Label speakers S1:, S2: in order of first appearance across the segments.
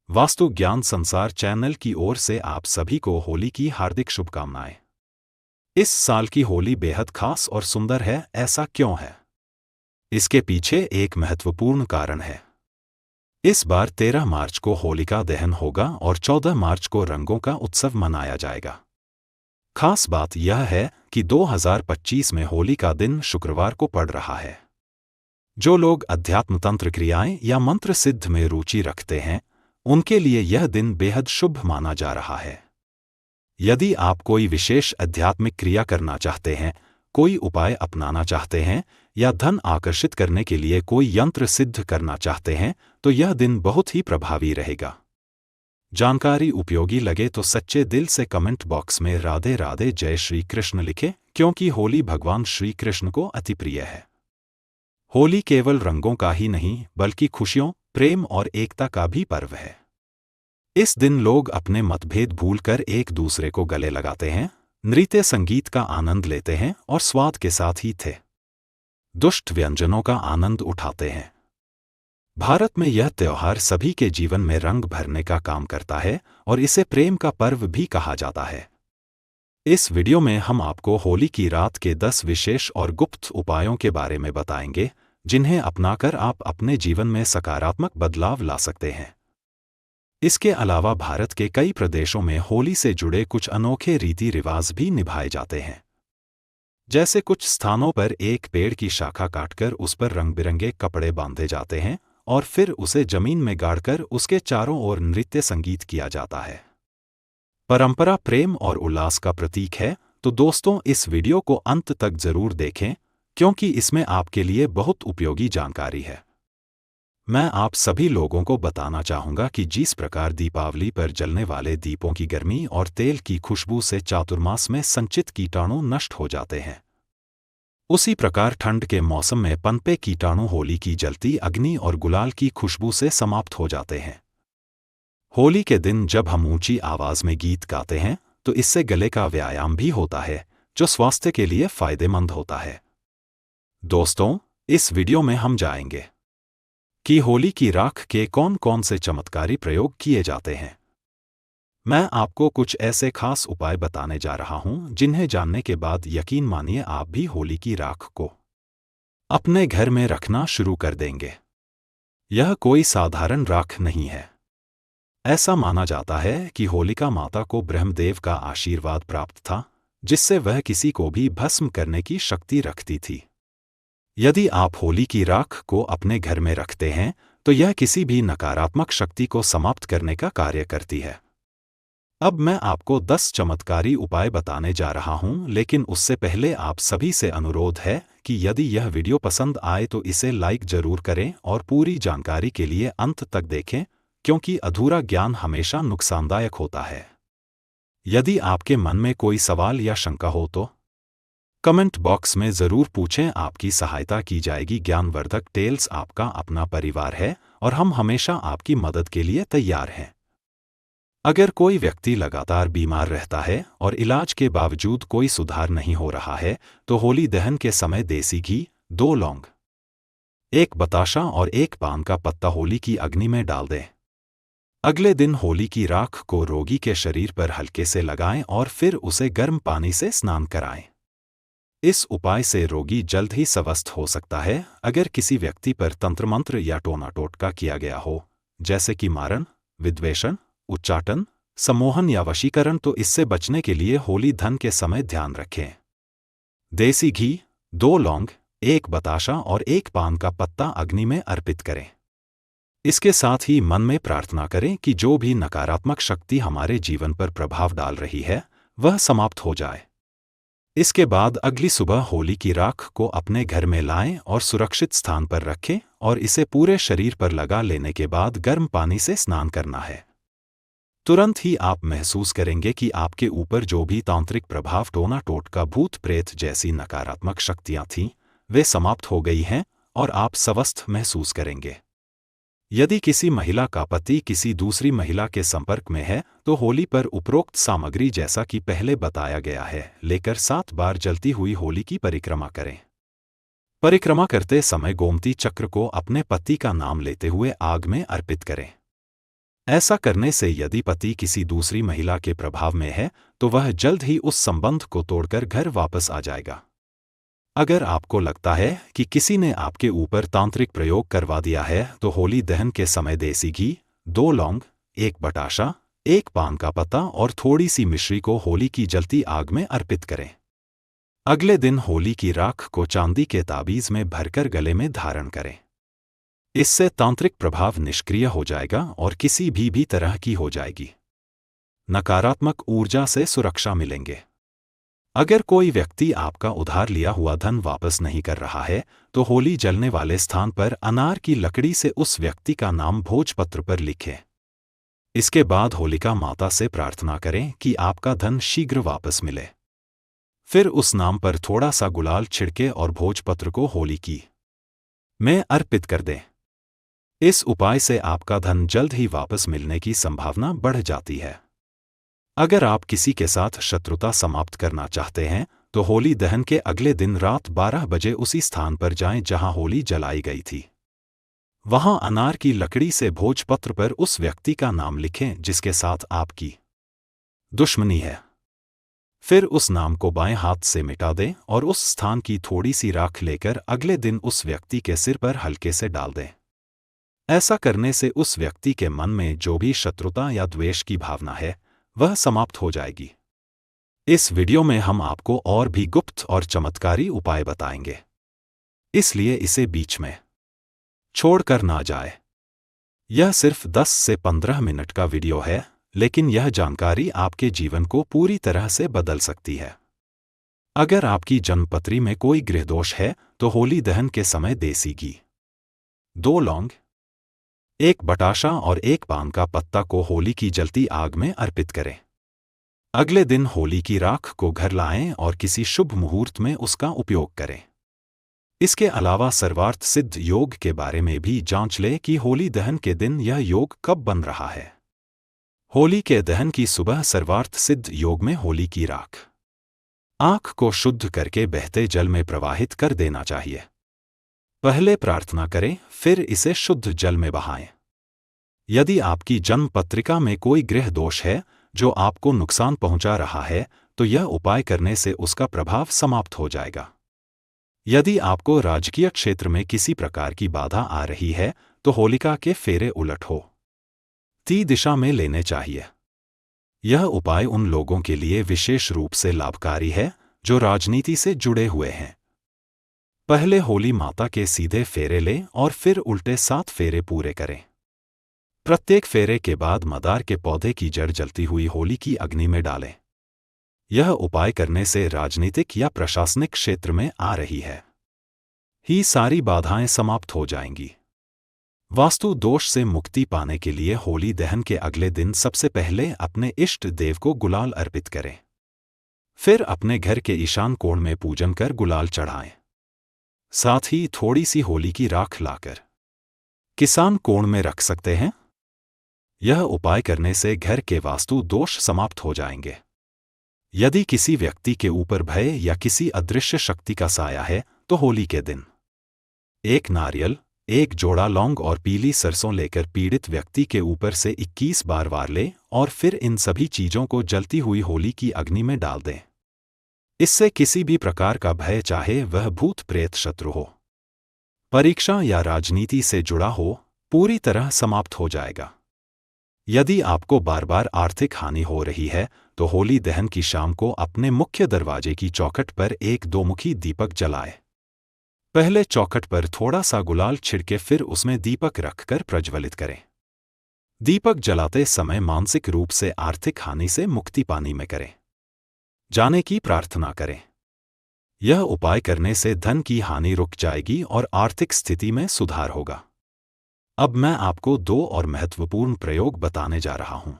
S1: वास्तु ज्ञान संसार चैनल की ओर से आप सभी को होली की हार्दिक शुभकामनाएं। इस साल की होली बेहद खास और सुंदर है, ऐसा क्यों है? इसके पीछे एक महत्वपूर्ण कारण है। इस बार 13 मार्च को होलिका दहन होगा और 14 मार्च को रंगों का उत्सव मनाया जाएगा। खास बात यह है कि 2025 में होली का दिन शुक्रवार को पड़ रहा है। जो लोग अध्यात्म तंत्र क्रियाएं या मंत्र सिद्ध में रुचि रखते हैं, उनके लिए यह दिन बेहद शुभ माना जा रहा है। यदि आप कोई विशेष आध्यात्मिक क्रिया करना चाहते हैं, कोई उपाय अपनाना चाहते हैं या धन आकर्षित करने के लिए कोई यंत्र सिद्ध करना चाहते हैं, तो यह दिन बहुत ही प्रभावी रहेगा। जानकारी उपयोगी लगे तो सच्चे दिल से कमेंट बॉक्स में राधे राधे जय श्री कृष्ण लिखें, क्योंकि होली भगवान श्री कृष्ण को अति प्रिय है। होली केवल रंगों का ही नहीं बल्कि खुशियों, प्रेम और एकता का भी पर्व है। इस दिन लोग अपने मतभेद भूलकर एक दूसरे को गले लगाते हैं, नृत्य संगीत का आनंद लेते हैं और स्वाद के साथ ही दुष्ट व्यंजनों का आनंद उठाते हैं। भारत में यह त्योहार सभी के जीवन में रंग भरने का काम करता है और इसे प्रेम का पर्व भी कहा जाता है। इस वीडियो में हम आपको होली की रात के 10 विशेष और गुप्त उपायों के बारे में बताएंगे, जिन्हें अपनाकर आप अपने जीवन में सकारात्मक बदलाव ला सकते हैं। इसके अलावा भारत के कई प्रदेशों में होली से जुड़े कुछ अनोखे रीति रिवाज भी निभाए जाते हैं। जैसे कुछ स्थानों पर एक पेड़ की शाखा काटकर उस पर रंग बिरंगे कपड़े बांधे जाते हैं और फिर उसे जमीन में गाड़कर उसके चारों ओर नृत्य संगीत किया जाता है। परंपरा प्रेम और उल्लास का प्रतीक है, तो दोस्तों इस वीडियो को अंत तक जरूर देखें, क्योंकि इसमें आपके लिए बहुत उपयोगी जानकारी है। मैं आप सभी लोगों को बताना चाहूंगा कि जिस प्रकार दीपावली पर जलने वाले दीपों की गर्मी और तेल की खुशबू से चातुर्मास में संचित कीटाणु नष्ट हो जाते हैं, उसी प्रकार ठंड के मौसम में पनपे कीटाणु होली की जलती अग्नि और गुलाल की खुशबू से समाप्त हो जाते हैं। होली के दिन जब हम ऊंची आवाज में गीत गाते हैं, तो इससे गले का व्यायाम भी होता है, जो स्वास्थ्य के लिए फायदेमंद होता है। दोस्तों, इस वीडियो में हम जानेंगे कि होली की राख के कौन कौन से चमत्कारी प्रयोग किए जाते हैं। मैं आपको कुछ ऐसे खास उपाय बताने जा रहा हूं, जिन्हें जानने के बाद यकीन मानिए आप भी होली की राख को अपने घर में रखना शुरू कर देंगे। यह कोई साधारण राख नहीं है। ऐसा माना जाता है कि होलिका माता को ब्रह्मदेव का आशीर्वाद प्राप्त था, जिससे वह किसी को भी भस्म करने की शक्ति रखती थी। यदि आप होली की राख को अपने घर में रखते हैं, तो यह किसी भी नकारात्मक शक्ति को समाप्त करने का कार्य करती है। अब मैं आपको 10 चमत्कारी उपाय बताने जा रहा हूं, लेकिन उससे पहले आप सभी से अनुरोध है कि यदि यह वीडियो पसंद आए तो इसे लाइक जरूर करें और पूरी जानकारी के लिए अंत तक देखें, क्योंकि अधूरा ज्ञान हमेशा नुकसानदायक होता है। यदि आपके मन में कोई सवाल या शंका हो तो कमेंट बॉक्स में जरूर पूछें, आपकी सहायता की जाएगी। ज्ञानवर्धक टेल्स आपका अपना परिवार है और हम हमेशा आपकी मदद के लिए तैयार हैं। अगर कोई व्यक्ति लगातार बीमार रहता है और इलाज के बावजूद कोई सुधार नहीं हो रहा है, तो होली दहन के समय देसी घी, 2 लौंग, 1 बताशा और 1 पान का पत्ता होली की अग्नि में डाल दें। अगले दिन होली की राख को रोगी के शरीर पर हल्के से लगाएं और फिर उसे गर्म पानी से स्नान कराएं। इस उपाय से रोगी जल्द ही स्वस्थ हो सकता है। अगर किसी व्यक्ति पर तंत्र मंत्र या टोना टोटका किया गया हो, जैसे कि मारण, विद्वेषण, उच्चाटन, सम्मोहन या वशीकरण, तो इससे बचने के लिए होली दहन के समय ध्यान रखें। देसी घी, 2 लौंग, 1 बताशा और 1 पान का पत्ता अग्नि में अर्पित करें। इसके साथ ही मन में प्रार्थना करें कि जो भी नकारात्मक शक्ति हमारे जीवन पर प्रभाव डाल रही है, वह समाप्त हो जाए। इसके बाद अगली सुबह होली की राख को अपने घर में लाएं और सुरक्षित स्थान पर रखें और इसे पूरे शरीर पर लगा लेने के बाद गर्म पानी से स्नान करना है। तुरंत ही आप महसूस करेंगे कि आपके ऊपर जो भी तांत्रिक प्रभाव, टोना टोटका, भूत प्रेत जैसी नकारात्मक शक्तियां थीं, वे समाप्त हो गई हैं और आप स्वस्थ महसूस करेंगे। यदि किसी महिला का पति किसी दूसरी महिला के संपर्क में है, तो होली पर उपरोक्त सामग्री, जैसा कि पहले बताया गया है, लेकर 7 बार जलती हुई होली की परिक्रमा करें। परिक्रमा करते समय गोमती चक्र को अपने पति का नाम लेते हुए आग में अर्पित करें। ऐसा करने से यदि पति किसी दूसरी महिला के प्रभाव में है तो वह जल्द ही उस संबंध को तोड़कर घर वापस आ जाएगा। अगर आपको लगता है कि किसी ने आपके ऊपर तांत्रिक प्रयोग करवा दिया है तो होली दहन के समय देसी घी, 2 लौंग, 1 बताशा, 1 पान का पत्ता और थोड़ी सी मिश्री को होली की जलती आग में अर्पित करें। अगले दिन होली की राख को चांदी के ताबीज में भरकर गले में धारण करें। इससे तांत्रिक प्रभाव निष्क्रिय हो जाएगा और किसी भी तरह की हो जाएगी नकारात्मक ऊर्जा से सुरक्षा मिलेंगे। अगर कोई व्यक्ति आपका उधार लिया हुआ धन वापस नहीं कर रहा है तो होली जलने वाले स्थान पर अनार की लकड़ी से उस व्यक्ति का नाम भोजपत्र पर लिखें। इसके बाद होलिका माता से प्रार्थना करें कि आपका धन शीघ्र वापस मिले। फिर उस नाम पर थोड़ा सा गुलाल छिड़के और भोजपत्र को होली की में अर्पित कर दें। इस उपाय से आपका धन जल्द ही वापस मिलने की संभावना बढ़ जाती है। अगर आप किसी के साथ शत्रुता समाप्त करना चाहते हैं तो होली दहन के अगले दिन रात 12 बजे उसी स्थान पर जाएं जहां होली जलाई गई थी। वहां अनार की लकड़ी से भोजपत्र पर उस व्यक्ति का नाम लिखें जिसके साथ आपकी दुश्मनी है। फिर उस नाम को बाएं हाथ से मिटा दें और उस स्थान की थोड़ी सी राख लेकर अगले दिन उस व्यक्ति के सिर पर हल्के से डाल दें। ऐसा करने से उस व्यक्ति के मन में जो भी शत्रुता या द्वेष की भावना है वह समाप्त हो जाएगी। इस वीडियो में हम आपको और भी गुप्त और चमत्कारी उपाय बताएंगे, इसलिए इसे बीच में छोड़कर ना जाए। यह सिर्फ 10 से 15 मिनट का वीडियो है, लेकिन यह जानकारी आपके जीवन को पूरी तरह से बदल सकती है। अगर आपकी जन्मपत्री में कोई गृह दोष है तो होली दहन के समय देसी घी, 2 लौंग, 1 बताशा और 1 पान का पत्ता को होली की जलती आग में अर्पित करें। अगले दिन होली की राख को घर लाएं और किसी शुभ मुहूर्त में उसका उपयोग करें। इसके अलावा सर्वार्थ सिद्ध योग के बारे में भी जांच लें कि होली दहन के दिन यह योग कब बन रहा है। होली के दहन की सुबह सर्वार्थ सिद्ध योग में होली की राख आंख को शुद्ध करके बहते जल में प्रवाहित कर देना चाहिए। पहले प्रार्थना करें, फिर इसे शुद्ध जल में बहाएं। यदि आपकी जन्म पत्रिका में कोई ग्रह दोष है जो आपको नुकसान पहुंचा रहा है तो यह उपाय करने से उसका प्रभाव समाप्त हो जाएगा। यदि आपको राजकीय क्षेत्र में किसी प्रकार की बाधा आ रही है तो होलिका के फेरे उलट हो ती दिशा में लेने चाहिए। यह उपाय उन लोगों के लिए विशेष रूप से लाभकारी है जो राजनीति से जुड़े हुए हैं। पहले होली माता के सीधे फेरे लें और फिर उल्टे 7 फेरे पूरे करें। प्रत्येक फेरे के बाद मदार के पौधे की जड़ जलती हुई होली की अग्नि में डालें। यह उपाय करने से राजनीतिक या प्रशासनिक क्षेत्र में आ रही है ही सारी बाधाएं समाप्त हो जाएंगी। वास्तु दोष से मुक्ति पाने के लिए होली दहन के अगले दिन सबसे पहले अपने इष्ट देव को गुलाल अर्पित करें। फिर अपने घर के ईशान कोण में पूजन कर गुलाल चढ़ाएं। साथ ही थोड़ी सी होली की राख लाकर किसान कोण में रख सकते हैं। यह उपाय करने से घर के वास्तु दोष समाप्त हो जाएंगे। यदि किसी व्यक्ति के ऊपर भय या किसी अदृश्य शक्ति का साया है तो होली के दिन 1 नारियल, 1 जोड़ा लौंग और पीली सरसों लेकर पीड़ित व्यक्ति के ऊपर से 21 बार वार ले और फिर इन सभी चीजों को जलती हुई होली की अग्नि में डाल दें। इससे किसी भी प्रकार का भय, चाहे वह भूत प्रेत शत्रु हो, परीक्षा या राजनीति से जुड़ा हो, पूरी तरह समाप्त हो जाएगा। यदि आपको बार बार आर्थिक हानि हो रही है तो होली दहन की शाम को अपने मुख्य दरवाजे की चौखट पर एक 2-मुखी दीपक जलाएं। पहले चौखट पर थोड़ा सा गुलाल छिड़के फिर उसमें दीपक रखकर प्रज्वलित करें। दीपक जलाते समय मानसिक रूप से आर्थिक हानि से मुक्ति पाने में करें जाने की प्रार्थना करें। यह उपाय करने से धन की हानि रुक जाएगी और आर्थिक स्थिति में सुधार होगा। अब मैं आपको 2 और महत्वपूर्ण प्रयोग बताने जा रहा हूं।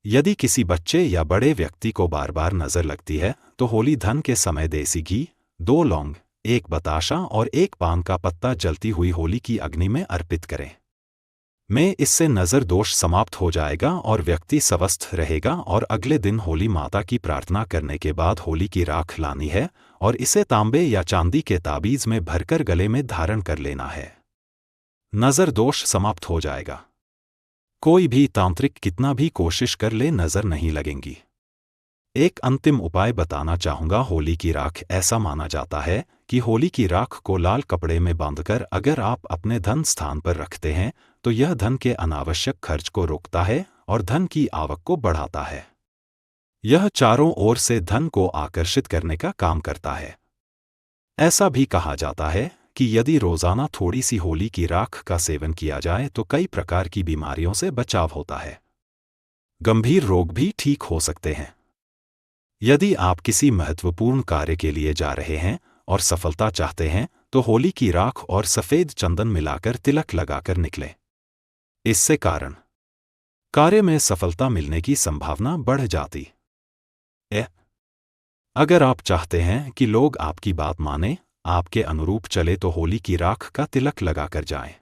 S1: यदि किसी बच्चे या बड़े व्यक्ति को बार बार नजर लगती है तो होली दहन के समय देसी घी, 2 लौंग, 1 बताशा और 1 पान का पत्ता जलती हुई होली की अग्नि में अर्पित करें। इससे नजर दोष समाप्त हो जाएगा और व्यक्ति स्वस्थ रहेगा। और अगले दिन होली माता की प्रार्थना करने के बाद होली की राख लानी है और इसे तांबे या चांदी के ताबीज में भरकर गले में धारण कर लेना है। नजर दोष समाप्त हो जाएगा। कोई भी तांत्रिक कितना भी कोशिश कर ले नजर नहीं लगेंगी। एक अंतिम उपाय बताना चाहूंगा। होली की राख। ऐसा माना जाता है कि होली की राख को लाल कपड़े में बांधकर अगर आप अपने धन स्थान पर रखते हैं तो यह धन के अनावश्यक खर्च को रोकता है और धन की आवक को बढ़ाता है। यह चारों ओर से धन को आकर्षित करने का काम करता है। ऐसा भी कहा जाता है कि यदि रोजाना थोड़ी सी होली की राख का सेवन किया जाए तो कई प्रकार की बीमारियों से बचाव होता है। गंभीर रोग भी ठीक हो सकते हैं। यदि आप किसी महत्वपूर्ण कार्य के लिए जा रहे हैं और सफलता चाहते हैं तो होली की राख और सफेद चंदन मिलाकर तिलक लगाकर निकलें। इससे कार्य में सफलता मिलने की संभावना बढ़ जाती है। अगर आप चाहते हैं कि लोग आपकी बात माने, आपके अनुरूप चले तो होली की राख का तिलक लगाकर जाएं।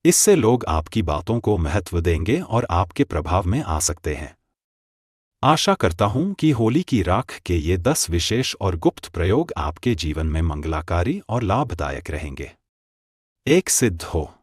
S1: इससे लोग आपकी बातों को महत्व देंगे और आपके प्रभाव में आ सकते हैं। आशा करता हूं कि होली की राख के ये 10 विशेष और गुप्त प्रयोग आपके जीवन में मंगलाकारी और लाभदायक रहेंगे। एक सिद्ध हो।